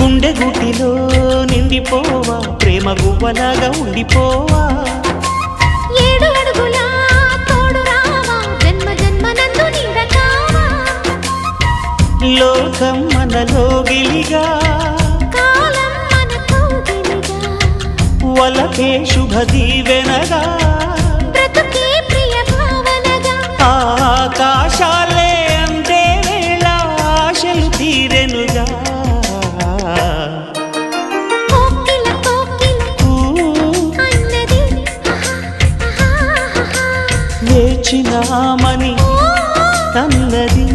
గుండె గుటిలో నిండిపోవా ప్రేమ గువ్వలాగా ఉండిపోవా ఏడు అడుగుల తోడు రావా జన్మ జన్మ నందు నిందకావా లోకం మనలో గిలిగా కాలం మనతో గిలిగా వలకే శుభ దీవెనగా బ్రతుకే ప్రియ భావనగా ఆకాశాలే అందే వేళ ఆశలు తీరెనుగా కోకిల కోకిల అన్నది వేచినామని అన్నది